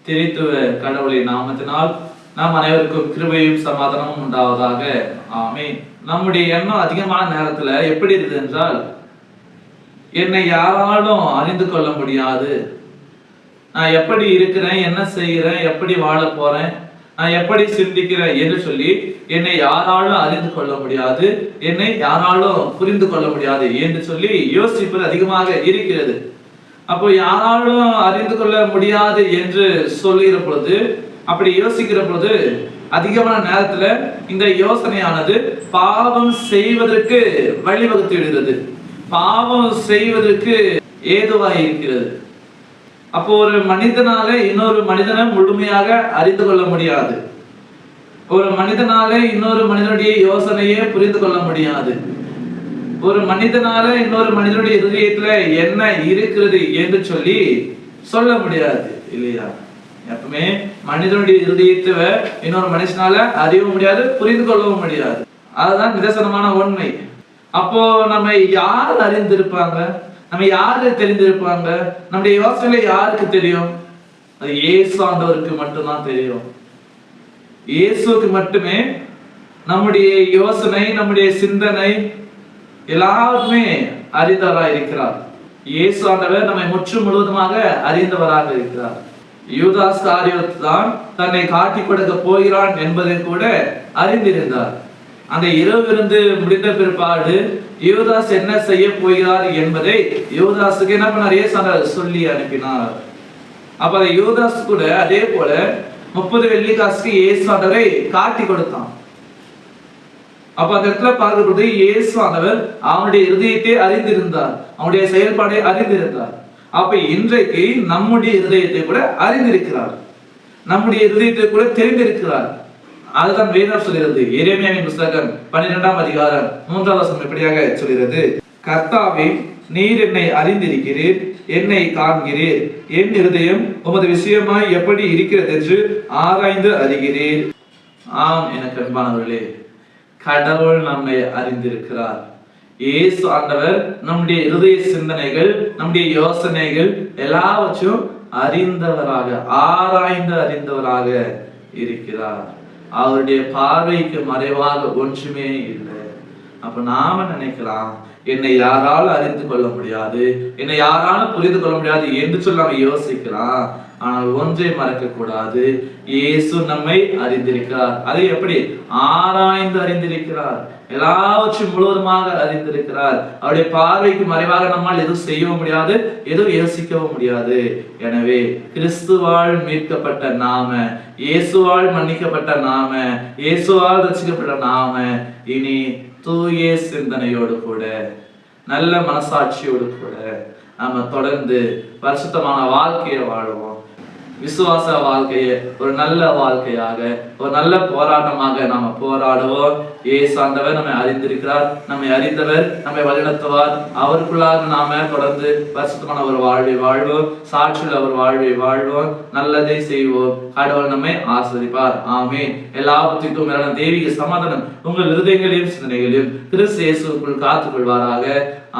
திரித்துவ கடவுளின் நாமத்தினால் நாம் அனைவருக்கும் கிருபையும் சமாதானமும் உண்டாவதாக. ஆமென். நம்முடைய எண்ணம் அதிகமான நேரத்துல எப்படி இருக்குது என்றால், என்னை யாராலும் அறிந்து கொள்ள முடியாது, நான் எப்படி இருக்கிறேன், என்ன செய்கிறேன், எப்படி வாழ போறேன், நான் எப்படி சிந்திக்கிறேன் என்று சொல்லி என்னை யாராலும் அறிந்து கொள்ள முடியாது, என்னை யாராலும் புரிந்து கொள்ள முடியாது என்று சொல்லி யோசிப்பது அதிகமாக இருக்கிறது. அப்போ யாராலும் அறிந்து கொள்ள முடியாது என்று சொல்லுகிற பொழுது, அப்படி யோசிக்கிற பொழுது அதிகமான நேரத்துல இந்த யோசனையானது பாவம் செய்வதற்கு வழிவகுத்து விடுகிறது, பாவம் செய்வதற்கு ஏதுவாக இருக்கிறது. அப்போ ஒரு மனிதனால இன்னொரு மனிதனை முழுமையாக அறிந்து கொள்ள முடியாது, ஒரு மனிதனால இன்னொரு மனிதனுடைய யோசனையை புரிந்து கொள்ள முடியாது, ஒரு மனிதனால இன்னொரு மனிதனுடைய இதயத்துல என்ன இருக்கிறது என்று சொல்லி சொல்ல முடியாது இல்லையா? எப்பவுமே மனிதனுடைய இதயத்தை இன்னொரு மனுஷனால அறியவும் முடியாது, புரிந்து கொள்ளவும் முடியாது. அதுதான் நிதர்சனமான உண்மை. அப்போ நம்ம யார் அறிந்திருப்பாங்க, நம்ம யாரு தெரிந்திருப்பாங்க, நம்முடைய யோசனை யாருக்கு தெரியும்? அது இயேசு ஆண்டவருக்கு மட்டும்தான் தெரியும். இயேசுக்கு மட்டுமே நம்முடைய யோசனை, நம்முடைய சிந்தனை எல்லாருமே அறிந்தவராக இருக்கிறார். இயேசு ஆண்டவர் நம்மை முற்று முழுவதுமாக அறிந்தவராக இருக்கிறார். யூதாஸ் காரியோத் தான் தன்னை காட்டி கொடுக்க போகிறான் என்பதை கூட அறிந்திருந்தார். அந்த இரவிருந்து முடிந்த பிற்பாடு யூதாஸ் என்ன செய்ய போகிறார் என்பதை யூதாஸுக்கு என்ன பண்ணார்? இயேசு ஆண்டவர் சொல்லி அனுப்பினார். அப்ப யூதாஸ் கூட அதே போல 30 வெள்ளிக்காசுக்கு இயேசு ஆண்டவரை காட்டி கொடுத்தான். அப்ப அந்த இடத்துல பார்க்கறது இயேசு ஆண்டவர் அவனுடைய இருதயத்தை அறிந்திருந்தார், அவனுடைய செயல்பாடை அறிந்திருந்தார். அப்ப இன்றைக்கு நம்முடைய இருதயத்தை கூட அறிந்திருக்கிறார், நம்முடைய இருதயத்தை கூட தெரிந்திருக்கிறார். அதுதான் வேதம் சொல்கிறது. எரேமியாவின் புத்தகம் 12ஆம் அதிகாரம் 3ஆம் வசனம் இப்படியாக சொல்கிறது, கர்த்தாவே நீர் என்னை அறிந்திருக்கிறீர், என்னை காண்கிறீர், என் இருதயம் உமது விஷயமாய் எப்படி இருக்கிறது என்று ஆராய்ந்து அறிகிறீர். ஆம் எனக்கு அன்பானவர்களே, கடவுள் நம்மை அறிந்திருக்கிறார். இயேசு ஆண்டவர் நம்முடைய இருதய சிந்தனைகள், நம்முடைய யோசனைகள் எல்லாவற்றையும் அறிந்தவராக, ஆராய்ந்து அறிந்தவராக இருக்கிறார். அவருடைய பார்வைக்கு மறைவாக ஒன்றுமே இல்லை. அப்ப நாம நினைக்கலாம், என்னை யாராலும் அறிந்து கொள்ள முடியாது, என்னை யாராலும் புரிந்து கொள்ள முடியாது என்று சொல்லி நம்ம யோசிக்கலாம். ஆனால் ஒன்றை மறக்க கூடாது, இயேசு நம்மை அறிந்திருக்கிறார். அதை எப்படி? ஆராய்ந்து அறிந்திருக்கிறார், எல்லாவற்றையும் முழுவதுமாக அறிந்திருக்கிறார். அவருடைய பார்வைக்கு மறைவாக நம்மால் எதுவும் செய்யவும் முடியாது, எதுவும் யோசிக்கவும் முடியாது. எனவே கிறிஸ்துவால் மீட்கப்பட்ட நாம, இயேசுவால் மன்னிக்கப்பட்ட நாம, இயேசுவால் ரட்சிக்கப்பட்ட நாம இனி தூய சிந்தனையோடு கூட, நல்ல மனசாட்சியோடு கூட நாம தொடர்ந்து பரிசுத்தமான வாழ்க்கையை வாழுவோம். விசுவாச வாழ்க்கையை ஒரு நல்ல வாழ்க்கையாக, ஒரு நல்ல போராட்டமாக நாம போராடுவோம். இயேசு ஆண்டவர் நம்மை அறிந்திருக்கிறார், நம்மை அறிந்தவர், நம்மை வழிநடத்துவார். அவருக்குள்ளாக நாம தொடர்ந்து பரிசுத்தமான ஒரு வாழ்வை வாழ்வோம், சாட்சியுள்ள ஒரு வாழ்வை வாழ்வோம், நல்லதை செய்வோம். கடவுள் நம்மை ஆசீர்வதிப்பார். ஆமென். எல்லா புத்திக்கும் மேலான தெய்வீக சமாதானம் உங்கள் இருதயங்களையும் சிந்தனைகளையும் கிறிஸ்து இயேசுவுக்குள் காத்துக் கொள்வாராக.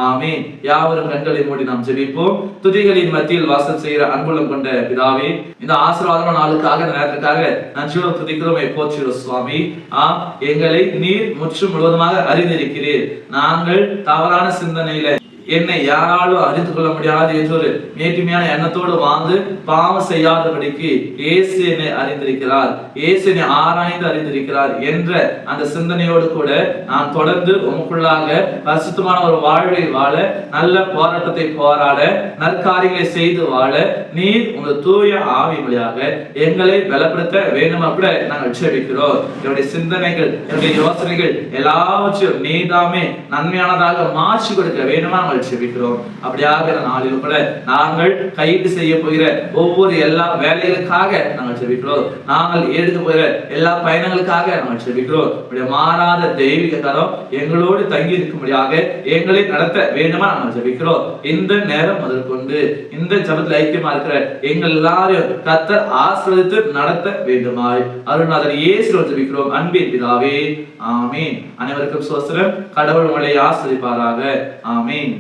ஆமென். யாவரும் கண்களை மூடி நாம் ஜெபிப்போம். துதிகளின் மத்தியில் வாசம் செய்கிற அன்புள்ளம் கொண்ட பிதாவே, இந்த ஆசீர்வாதமான நாளுக்காக, இந்த நேரத்துக்காக நன்றியோடு துதிக்கிறோம், போற்றுகிறோம் சுவாமி. எங்களை நீர் முற்று முழுவதுமாக அறிந்திருக்கிறீர். நாங்கள் தவறான சிந்தனையில என்னை யாராலும் அறிந்து கொள்ள முடியாது என்ற ஒரு மேட்டுமையான எண்ணத்தோடு வாழ்ந்து பாவம் செய்யாதபடிக்கு இயேசு என்னை அறிந்திருக்கிறார், இயேசு என்னை ஆராய்ந்து அறிந்திருக்கிறார் என்ற அந்த சிந்தனையோடு கூட நான் தொடர்ந்து உமக்குள்ளாக பரிசுத்தமான ஒரு வாழ்வை வாழ, நல்ல போராட்டத்தை போராட, நற்காரியங்களை செய்து வாழ நீர் உங்கள் தூய ஆவி வழியாக எங்களை பலப்படுத்த வேண்டுமா கூட நாங்கள் ஜெபிக்கிறோம். என்னுடைய சிந்தனைகள், என்னுடைய யோசனைகள் எல்லாவற்றையும் நீதாமே நன்மையானதாக மாற்றி கொடுக்க வேண்டுமா ஜெபிக்கிறோம். அப்படியாக நாளில் கூட நாங்கள் கைது செய்ய போகிற ஒவ்வொரு எல்லா வேலைகளுக்காக நாங்கள் ஜெபிக்கிறோம். நாங்கள் எடுக்க போகிற எல்லா பயணங்களுக்காக நாங்கள் ஜெபிக்கிறோம். மாறாத தெய்வீக கரம் எங்களோடு தங்கி இருக்கும்படியாக எங்களை நடத்த வேண்டுமா நாங்கள் ஜெபிக்கிறோம். இந்த நேரம் முதற்கொண்டு இந்த ஜெபத்தில் ஐக்கியமா இருக்கிற எங்கள் எல்லாரையும் கர்த்தர் ஆசீர்வதித்து நடத்த வேண்டுமாய் அருள்நாதர் இயேசுவில் ஜெபிக்கிறோம். அன்பின் பிதாவே, ஆமீன். அனைவருக்கும் ஸ்தோத்திரம். கடவுள் உங்களை ஆசீர்வதிப்பாராக. ஆமீன்.